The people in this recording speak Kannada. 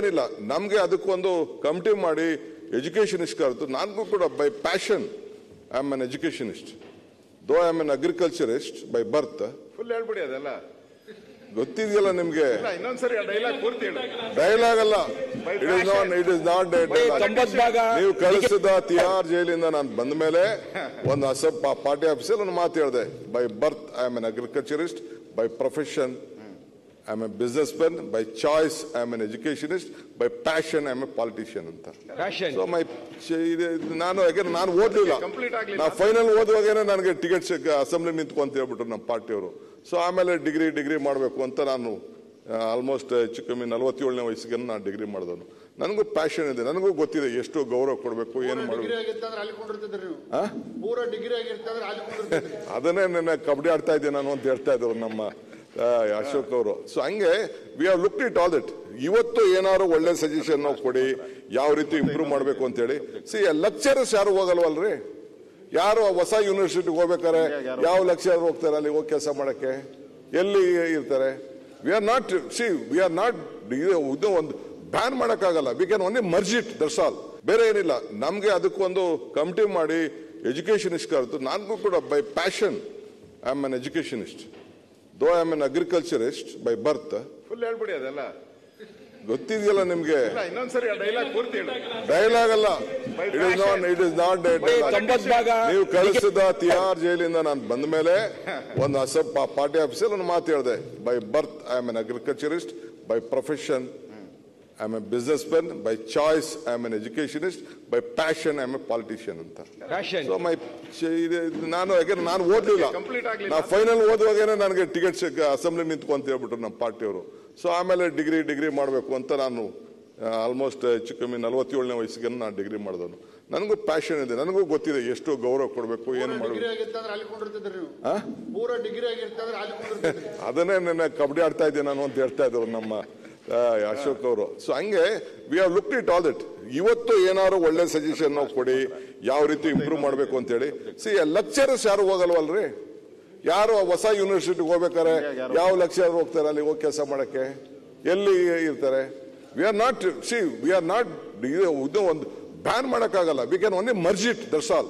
ಏನಿಲ್ಲ, ನಮಗೆ ಅದಕ್ಕೊಂದು ಕಮಿಟಿ ಮಾಡಿ ಎಜುಕೇಷನಿಸ್ಟ್ ಕರೆದು, ನನಗೂ ಕೂಡ by passion I am an educationist, though I am an agriculturist by birth. Full ಹೇಳ್ಬಿಡಿ ಅದೆಲ್ಲ ಗೊತ್ತಿದೆಯಲ್ಲ ನಿಮ್ಗೆ. ಇನ್ನೊಂದ್ಸರಿ ಡೈಲಾಗ್ ಪೂರ್ತಿ ಡೈಲಾಗ್ ಅಲ್ಲ, ಇಟ್ ಇಸ್ ನಾಟ್ ಡೈಲಾಗ್. ನೀವು ಕಳಿಸಿದ ತಿಹಾರ್ ಜೈಲಿಂದ ನಾನು ಬಂದ ಮೇಲೆ ಒಂದು ಪಾರ್ಟಿ ಆಫೀಸಲ್ಲಿ ಒಂದು ಮಾತು ಹೇಳಿದೆ, by birth I am an agriculturist, by profession I am A business man, by choice I am an educationist, by passion I am A politician ಅಂತ. ಸೊ ನಾನು ಓದಲಿಲ್ಲ, ನಾ ಫೈನಲ್ ಓದುವಾಗೇನೆ ನನಗೆ ಟಿಕೆಟ್ ಅಸೆಂಬ್ಲಿ ನಿಂತ್ಕೊಂತ ಹೇಳ್ಬಿಟ್ರು ನಮ್ಮ ಪಾರ್ಟಿಯವರು. ಸೊ ಆಮೇಲೆ ಡಿಗ್ರಿ ಮಾಡಬೇಕು ಅಂತ ನಾನು ಆಲ್ಮೋಸ್ಟ್ ಹೆಚ್ಚು ಕಮ್ಮಿ 47ನೇ ವಯಸ್ಸಿಗೆ ನಾನು ಡಿಗ್ರಿ ಮಾಡಿದವನು. ನನಗೂ ಪ್ಯಾಷನ್ ಇದೆ, ನನಗೂ ಗೊತ್ತಿದೆ ಎಷ್ಟು ಗೌರವ ಕೊಡಬೇಕು, ಏನು ಮಾಡಬೇಕು. ಅದನ್ನೇ ನನ್ನ ಕಬಡ್ಡಿ ಆಡ್ತಾ ಇದ್ದೆ ನಾನು ಅಂತ ಹೇಳ್ತಾ ಇದ್ರು ನಮ್ಮ ಅಶೋಕ್ ಅವರು. ಸೊ ಹಂಗೆ we have looked it all that. ಇವತ್ತು ಏನಾದ್ರು ಒಳ್ಳೆ ಸಜೆಷನ್ ಕೊಡಿ, ಯಾವ ರೀತಿ ಇಂಪ್ರೂವ್ ಮಾಡಬೇಕು ಅಂತ ಹೇಳಿ. ಲೆಕ್ಚರರ್ಸ್ ಯಾರು ಹೋಗಲ್ವಲ್ರಿ, ಯಾರು ಹೊಸ ಯೂನಿವರ್ಸಿಟಿಗೆ ಹೋಗ್ಬೇಕಾರೆ ಯಾವ ಲೆಕ್ಚರರ್ ಹೋಗ್ತಾರೆ ಅಲ್ಲಿ ಹೋಗಿ ಕೆಲಸ ಮಾಡಕ್ಕೆ, ಎಲ್ಲಿ ಇರ್ತಾರೆ? ವಿ ಆರ್ ನಾಟ್ ಒಂದು ಬ್ಯಾನ್ ಮಾಡಕ್ಕಾಗಲ್ಲ, we can only merge it, that's all. ಬೇರೆ ಏನಿಲ್ಲ, ನಮ್ಗೆ ಅದಕ್ಕೊಂದು ಕಮಿಟಿ ಮಾಡಿ ಎಜುಕೇಷನಿಸ್ಟ್ ಕರೆದು, ನನಗೂ ಕೂಡ by passion I am an educationist, though I am an agriculturist by birth. Full ಹೇಳ್ಬಿಡಿ ಅದೆಲ್ಲ ಗೊತ್ತಿದೆಯಲ್ಲ ನಿಮ್ಗೆ. ಇನ್ನೊಂದ್ಸರಿ ಡೈಲಾಗ್ ಪೂರ್ತಿ ಡೈಲಾಗ್ ಅಲ್ಲ, ಇಟ್ ಇಸ್ ನಾಟ್ ಡೈಲಾಗ್. ನೀವು ಕಳಿಸಿದ ತಿಹಾರ್ ಜೈಲಿಂದ ನಾನು ಬಂದ ಮೇಲೆ ಒಂದು ಪಾರ್ಟಿ ಆಫೀಸಲ್ಲಿ ಒಂದು ಮಾತು ಹೇಳಿದೆ, by birth I am an agriculturist, by profession I am A business man, by choice I am an educationist, by passion I am A politician ಅಂತ. ಸೊ ನಾನು ಓದಲಿಲ್ಲ, ನಾ ಫೈನಲ್ ಓದುವಾಗೇನೆ ನನಗೆ ಟಿಕೆಟ್ ಅಸೆಂಬ್ಲಿ ನಿಂತ್ಕೊಂತ ಹೇಳ್ಬಿಟ್ರು ನಮ್ಮ ಪಾರ್ಟಿಯವರು. ಸೊ ಆಮೇಲೆ ಡಿಗ್ರಿ ಮಾಡಬೇಕು ಅಂತ ನಾನು ಆಲ್ಮೋಸ್ಟ್ ಹೆಚ್ಚು ಕಮ್ಮಿ 47ನೇ ವಯಸ್ಸಿಗೆ ನಾನು ಡಿಗ್ರಿ ಮಾಡಿದವನು. ನನಗೂ ಪ್ಯಾಷನ್ ಇದೆ, ನನಗೂ ಗೊತ್ತಿದೆ ಎಷ್ಟು ಗೌರವ ಕೊಡಬೇಕು, ಏನು ಮಾಡಬೇಕು. ಅದನ್ನೇ ನನ್ನ ಕಬಡ್ಡಿ ಆಡ್ತಾ ಇದ್ದೆ ನಾನು ಅಂತ ಹೇಳ್ತಾ ಇದ್ರು ನಮ್ಮ ಅಶೋಕ್ ಅವರು. ಸೊ ಹಂಗೆ we have looked it all that. ಇವತ್ತು ಏನಾದ್ರು ಒಳ್ಳೆ ಸಜೆಷನ್ ಕೊಡಿ, ಯಾವ ರೀತಿ ಇಂಪ್ರೂವ್ ಮಾಡಬೇಕು ಅಂತ ಹೇಳಿ. ಲೆಕ್ಚರರ್ಸ್ ಯಾರು ಹೋಗಲ್ವಲ್ರಿ, ಯಾರು ಹೊಸ ಯೂನಿವರ್ಸಿಟಿಗೆ ಹೋಗ್ಬೇಕಾರೆ ಯಾವ ಲೆಕ್ಚರರ್ ಹೋಗ್ತಾರೆ ಅಲ್ಲಿ ಹೋಗಿ ಕೆಲಸ ಮಾಡಕ್ಕೆ, ಎಲ್ಲಿ ಇರ್ತಾರೆ? ವಿ ಆರ್ ನಾಟ್ ಒಂದು ಬ್ಯಾನ್ ಮಾಡಕ್ಕಾಗಲ್ಲ, we can only merge it, that's all.